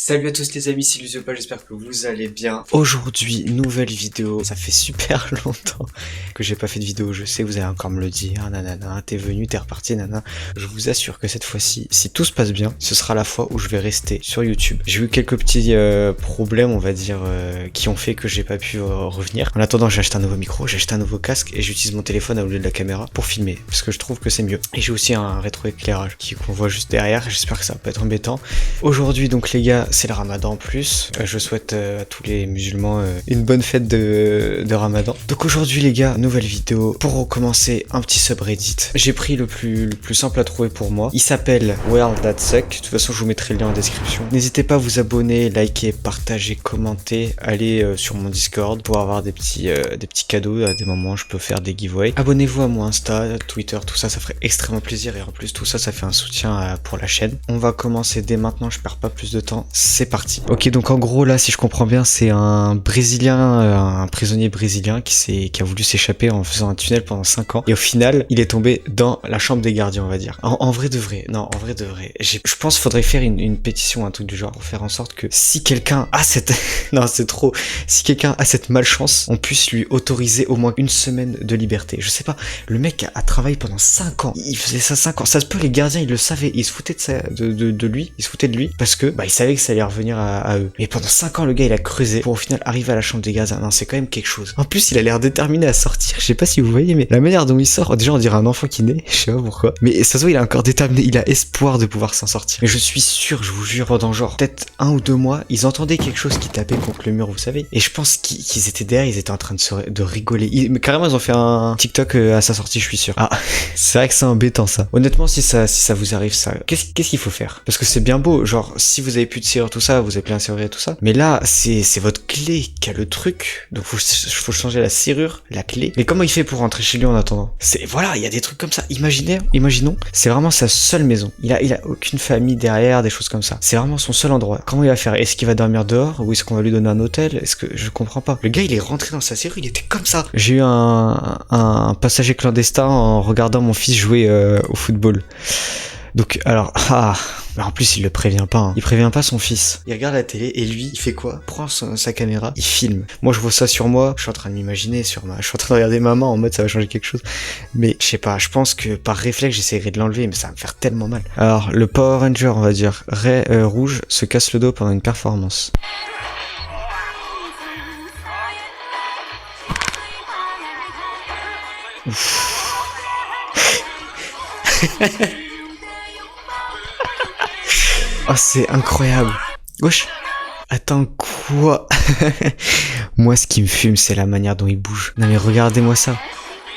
Salut à tous les amis, c'est Lusiopa, j'espère que vous allez bien. Aujourd'hui, nouvelle vidéo. Ça fait super longtemps que j'ai pas fait de vidéo, je sais, vous allez encore me le dire, nanana, t'es venu, t'es reparti, nanana. Je vous assure que cette fois-ci, si tout se passe bien, ce sera la fois où je vais rester sur YouTube. J'ai eu quelques petits problèmes, on va dire, qui ont fait que j'ai pas pu revenir. En attendant, j'ai acheté un nouveau micro, j'ai acheté un nouveau casque et j'utilise mon téléphone au lieu de la caméra pour filmer, parce que je trouve que c'est mieux. Et j'ai aussi un rétroéclairage qu'on voit juste derrière, j'espère que ça va pas être embêtant. Aujourd'hui, donc les gars, c'est le ramadan en plus. Je souhaite à tous les musulmans une bonne fête de ramadan. Donc aujourd'hui les gars, nouvelle vidéo. Pour recommencer, un petit subreddit. J'ai pris le plus simple à trouver pour moi. Il s'appelle Well That Suck. De toute façon, je vous mettrai le lien en description. N'hésitez pas à vous abonner, liker, partager, commenter. Allez sur mon Discord pour avoir des petits cadeaux. À des moments, je peux faire des giveaways. Abonnez-vous à mon Insta, Twitter, tout ça, ça ferait extrêmement plaisir. Et en plus, tout ça, ça fait un soutien pour la chaîne. On va commencer dès maintenant. Je perds pas plus de temps. C'est parti. Ok, donc en gros là, si je comprends bien, c'est un Brésilien, un prisonnier brésilien qui a voulu s'échapper en faisant un tunnel pendant 5 ans. Et au final, il est tombé dans la chambre des gardiens, on va dire. En vrai de vrai, non, en vrai de vrai. Je pense qu'il faudrait faire une pétition, un truc du genre, pour faire en sorte que si quelqu'un a cette... non, c'est trop. Si quelqu'un a cette malchance, on puisse lui autoriser au moins une semaine de liberté. Je sais pas, le mec a travaillé pendant 5 ans. Il faisait ça 5 ans. Ça se peut, les gardiens, ils le savaient. Ils se foutaient de lui. Ils se foutaient de lui parce que, ils savaient que ça allait revenir à eux. Mais pendant 5 ans, le gars, il a creusé pour au final arriver à la chambre des gardiens. Non, c'est quand même quelque chose. En plus, il a l'air déterminé à sortir. Je sais pas si vous voyez, mais la manière dont il sort, déjà, on dirait un enfant qui naît. Je sais pas pourquoi. Mais ça se voit, il est encore déterminé. Il a espoir de pouvoir s'en sortir. Mais je suis sûr, je vous jure, pendant genre peut-être 1 ou 2 mois, ils entendaient quelque chose qui tapait contre le mur, vous savez. Et je pense qu'ils étaient derrière, ils étaient en train de rigoler. Mais carrément, ils ont fait un TikTok à sa sortie, je suis sûr. Ah, c'est vrai que c'est embêtant ça. Honnêtement, si ça vous arrive ça, qu'est-ce qu'il faut faire? Parce que c'est bien beau, genre si vous avez plus de serrure, tout ça, vous avez plein de serrure et tout ça. Mais là, c'est votre clé qui a le truc. Donc faut changer la serrure, la clé. Mais comment il fait pour rentrer chez lui en attendant? Voilà, il y a des trucs comme ça. Imaginons, c'est vraiment sa seule maison. Il a aucune famille derrière, des choses comme ça. C'est vraiment son seul endroit. Comment il va faire? Est-ce qu'il va dormir dehors ou est-ce qu'on va lui donner un hôtel? Est-ce que je comprends pas. Le gars, il est rentré dans sa serrure, il était comme ça. J'ai eu un passager clandestin en regardant mon fils jouer au football. Donc alors, en plus il le prévient pas, hein. Il prévient pas son fils. Il regarde la télé et lui, il fait quoi? Il prend sa caméra, il filme. Moi je vois ça sur moi, je suis en train de m'imaginer je suis en train de regarder maman en mode ça va changer quelque chose. Mais je sais pas, je pense que par réflexe j'essaierai de l'enlever, mais ça va me faire tellement mal. Alors le Power Ranger, on va dire, rouge se casse le dos pendant une performance. Oh, c'est incroyable. Wesh. Attends, quoi? Moi, ce qui me fume, c'est la manière dont il bouge. Non, mais regardez-moi ça.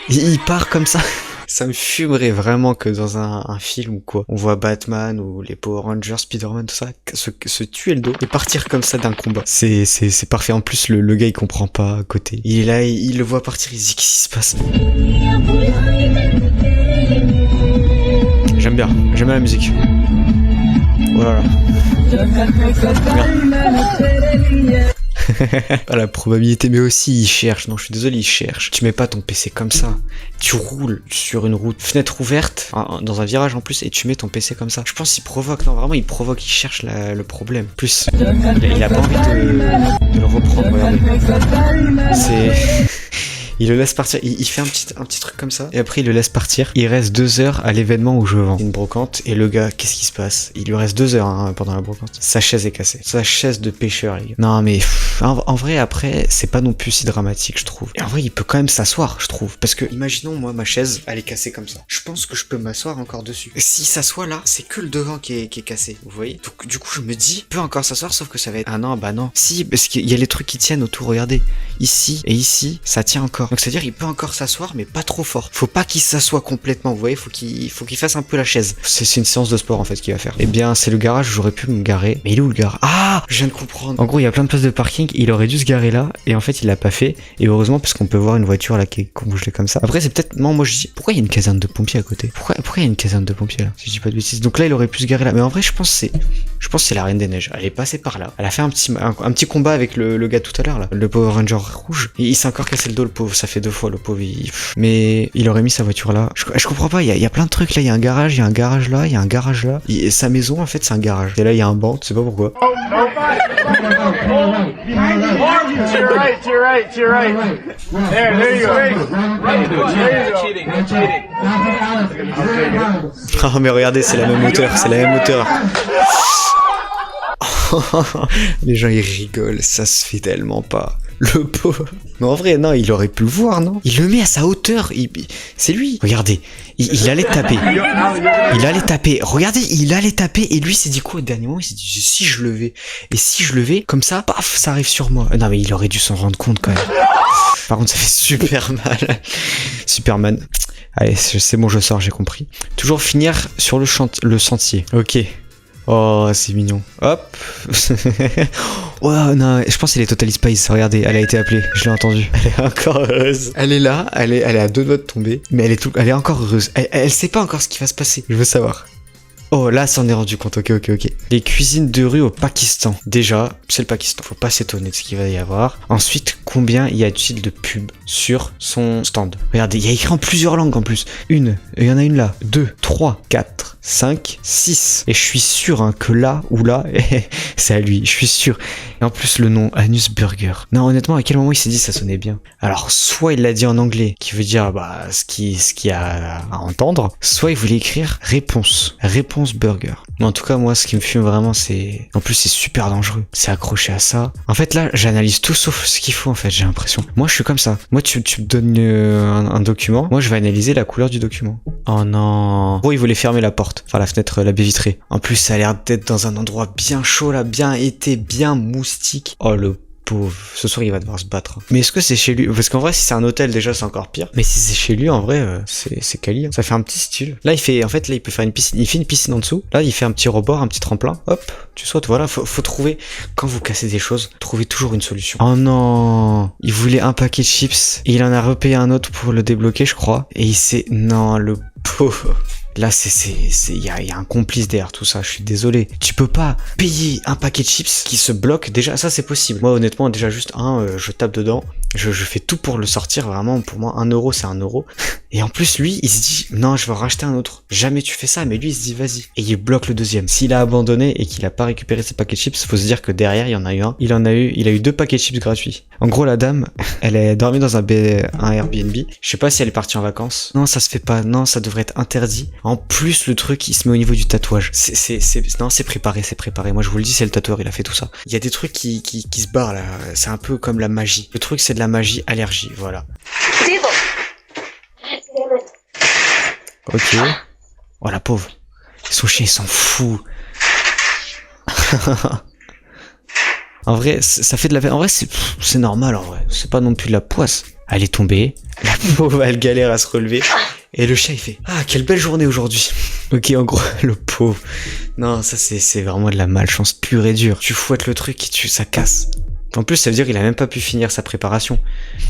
Il part comme ça. Ça me fumerait vraiment que dans un film ou quoi. On voit Batman ou les Power Rangers, Spider-Man, tout ça, se tuer le dos et partir comme ça d'un combat. C'est parfait. En plus, le gars, il comprend pas à côté. Il est là, il le voit partir, il se dit qu'est-ce qui se passe? J'aime bien la musique. Oh là là. Ah, la probabilité, mais aussi il cherche. Non, je suis désolé, il cherche. Tu mets pas ton PC comme ça. Tu roules sur une route, fenêtre ouverte, dans un virage en plus, et tu mets ton PC comme ça. Je pense qu'il provoque. Non, vraiment, il provoque. Il cherche le problème. Plus, il a pas envie de le reprendre. Regardez. Il le laisse partir, il fait un petit truc comme ça, et après il le laisse partir. Il reste 2 heures à l'événement où je vends une brocante, et le gars, qu'est-ce qui se passe? Il lui reste 2 heures pendant la brocante. Sa chaise est cassée. Sa chaise de pêcheur, les gars. Non mais, en vrai, après, c'est pas non plus si dramatique, je trouve. Et en vrai, il peut quand même s'asseoir, je trouve. Parce que, imaginons, moi, ma chaise, elle est cassée comme ça. Je pense que je peux m'asseoir encore dessus. Si il s'assoit là, c'est que le devant qui est cassé, vous voyez? Donc, du coup, je me dis, il peut encore s'asseoir, sauf que ça va être... Ah non, bah non. Si, parce qu'il y a les trucs qui tiennent autour, regardez. Ici et ici, ça tient encore. Donc c'est-à-dire il peut encore s'asseoir mais pas trop fort. Faut pas qu'il s'assoie complètement, vous voyez, faut qu'il fasse un peu la chaise. C'est une séance de sport en fait qu'il va faire. Eh bien c'est le garage où j'aurais pu me garer. Mais il est où le garage? Ah, je viens de comprendre. En gros il y a plein de places de parking, il aurait dû se garer là et en fait il l'a pas fait. Et heureusement parce qu'on peut voir une voiture là qui est congelée comme ça. Après c'est peut-être... Non, moi je dis, pourquoi il y a une caserne de pompiers à côté? Pourquoi il y a une caserne de pompiers là? Si je dis pas de bêtises. Donc là il aurait pu se garer là. Mais en vrai je pense que Je pense que c'est la Reine des Neiges. Elle est passée par là. Elle a fait un petit combat avec le gars tout à l'heure là. Le Power Ranger rouge. Et il s'est encore cassé le dos le pauvre. Ça fait 2 fois le pauvre. Mais il aurait mis sa voiture là. Je comprends pas. Il y a plein de trucs là. Il y a un garage. Il y a un garage là. Il y a un garage là. Et sa maison en fait c'est un garage. Et là il y a un banc. Tu sais pas pourquoi. Ah mais regardez, c'est la même hauteur, c'est la même hauteur. Les gens ils rigolent, ça se fait tellement pas. Le pauvre. Mais en vrai, non, il aurait pu le voir, non? Il le met à sa hauteur. C'est lui. Regardez, il allait taper. Il allait taper. Regardez, il allait taper. Et lui s'est dit quoi au dernier moment? Il s'est dit si je levais. Et si je levais, comme ça, paf, ça arrive sur moi. Non, mais il aurait dû s'en rendre compte quand même. Par contre, ça fait super mal. Superman. Allez, c'est bon, je sors, j'ai compris. Toujours finir sur le sentier. Ok. Oh, c'est mignon. Hop. Oh non, je pense qu'elle est Total Spice. Regardez, elle a été appelée. Je l'ai entendue. Elle est encore heureuse. Elle est là, elle est à 2 doigts de tomber. Mais elle est encore heureuse. Elle sait pas encore ce qui va se passer. Je veux savoir. Oh, là, ça en est rendu compte. Ok. Les cuisines de rue au Pakistan. Déjà, c'est le Pakistan. Faut pas s'étonner de ce qu'il va y avoir. Ensuite, combien y a-t-il de pubs sur son stand? Regardez, il y a écrit en plusieurs langues en plus. Il y en a une là. 2, 3, 4, 5, 6. Et je suis sûr hein, que là ou là, c'est à lui. Je suis sûr. Et en plus, le nom, Anus Burger. Non, honnêtement, à quel moment il s'est dit ça sonnait bien? Alors, soit il l'a dit en anglais, qui veut dire ce qu'il y a à entendre, soit il voulait écrire réponse burger. Mais en tout cas, moi, ce qui me fume vraiment, c'est... En plus, c'est super dangereux. C'est accroché à ça. En fait, là, j'analyse tout sauf ce qu'il faut, en fait, j'ai l'impression. Moi, je suis comme ça. Moi, tu me donnes un document. Moi, je vais analyser la couleur du document. Oh non. Bon, il voulait fermer la porte. Enfin, la fenêtre, la baie vitrée. En plus, ça a l'air d'être dans un endroit bien chaud, là, bien été, bien moustique. Oh, le pauvre. Ce soir, il va devoir se battre. Mais est-ce que c'est chez lui? Parce qu'en vrai, si c'est un hôtel, déjà, c'est encore pire. Mais si c'est chez lui, en vrai, c'est quali. Hein. Ça fait un petit style. Là, il peut faire une piscine. Il fait une piscine en dessous. Là, il fait un petit rebord, un petit tremplin. Hop, tu sautes. Voilà, faut trouver, quand vous cassez des choses, trouvez toujours une solution. Oh non. Il voulait un paquet de chips. Et il en a repayé un autre pour le débloquer, je crois. Et il s'est... Non, le pauvre... Là, il y a un complice derrière tout ça, je suis désolé. Tu peux pas payer un paquet de chips qui se bloque. Déjà, ça c'est possible. Moi, honnêtement, déjà juste je tape dedans. Je fais tout pour le sortir, vraiment. Pour moi, 1 euro, c'est 1 euro. Et en plus, lui, il se dit, non, je vais en racheter un autre. Jamais tu fais ça, mais lui, il se dit, vas-y. Et il bloque le deuxième. S'il a abandonné et qu'il a pas récupéré ses paquets de chips, faut se dire que derrière, il y en a eu un. Il a eu 2 paquets de chips gratuits. En gros, la dame, elle a dormi dans un Airbnb. Je sais pas si elle est partie en vacances. Non, ça se fait pas. Non, ça devrait être interdit. En plus, le truc, il se met au niveau du tatouage. Non, c'est préparé. Moi, je vous le dis, c'est le tatoueur, il a fait tout ça. Il y a des trucs qui se barrent, là. C'est un peu comme la magie. Le truc, c'est de la magie allergie, voilà. Ok. Oh, la pauvre. Son chien, il s'en fout. En vrai, ça fait de la... En vrai, c'est normal, en vrai. C'est pas non plus de la poisse. Elle est tombée. La pauvre, elle galère à se relever. Et le chat, il fait, ah, quelle belle journée aujourd'hui. Ok, en gros, le pauvre. Non, ça, c'est vraiment de la malchance pure et dure. Tu fouettes le truc et ça casse. En plus, ça veut dire qu'il a même pas pu finir sa préparation.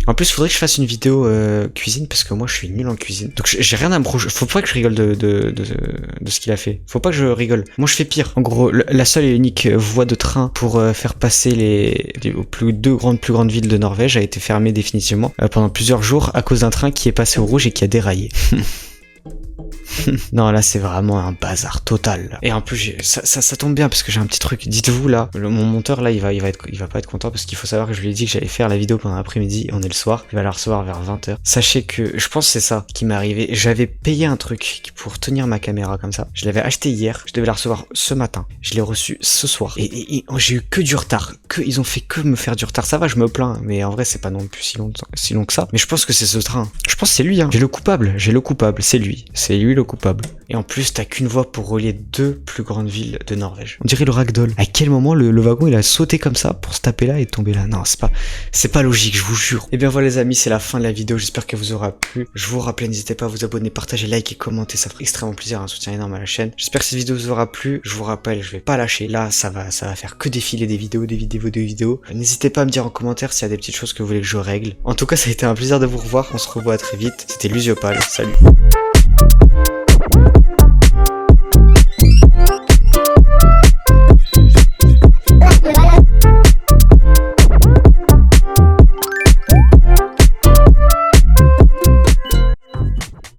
En plus, faudrait que je fasse une vidéo cuisine, parce que moi, je suis nul en cuisine. Donc, j'ai rien à me reprocher. Faut pas que je rigole de ce qu'il a fait. Faut pas que je rigole. Moi, je fais pire. En gros, la seule et unique voie de train pour faire passer les deux plus grandes villes de Norvège a été fermée définitivement pendant plusieurs jours à cause d'un train qui est passé au rouge et qui a déraillé. Non, là c'est vraiment un bazar total là. Et en plus ça tombe bien parce que j'ai un petit truc. Dites-vous là, mon monteur là il va pas être content parce qu'il faut savoir que je lui ai dit que j'allais faire la vidéo pendant l'après-midi. On est le soir, il va la recevoir vers 20h. Sachez que je pense que c'est ça qui m'est arrivé. J'avais payé un truc pour tenir ma caméra comme ça. Je l'avais acheté hier, je devais la recevoir ce matin. Je l'ai reçu ce soir. Et j'ai eu que du retard. Ils ont fait que me faire du retard. Ça va, je me plains, mais en vrai c'est pas non plus si long que ça. Mais je pense que c'est ce train. Je pense que c'est lui hein. J'ai le coupable, c'est lui. C'est lui le coupable. Et en plus, t'as qu'une voie pour relier 2 plus grandes villes de Norvège. On dirait le ragdoll. À quel moment le wagon il a sauté comme ça pour se taper là et tomber là? Non, c'est pas logique, je vous jure. Et bien voilà les amis, c'est la fin de la vidéo. J'espère qu'elle vous aura plu. Je vous rappelle, n'hésitez pas à vous abonner, partager, like et commenter. Ça ferait extrêmement plaisir, un soutien énorme à la chaîne. J'espère que cette vidéo vous aura plu. Je vous rappelle, je vais pas lâcher. Là, ça va faire que défiler des vidéos. N'hésitez pas à me dire en commentaire s'il y a des petites choses que vous voulez que je règle. En tout cas, ça a été un plaisir de vous revoir. On se revoit très vite. C'était Lusiopal. Salut.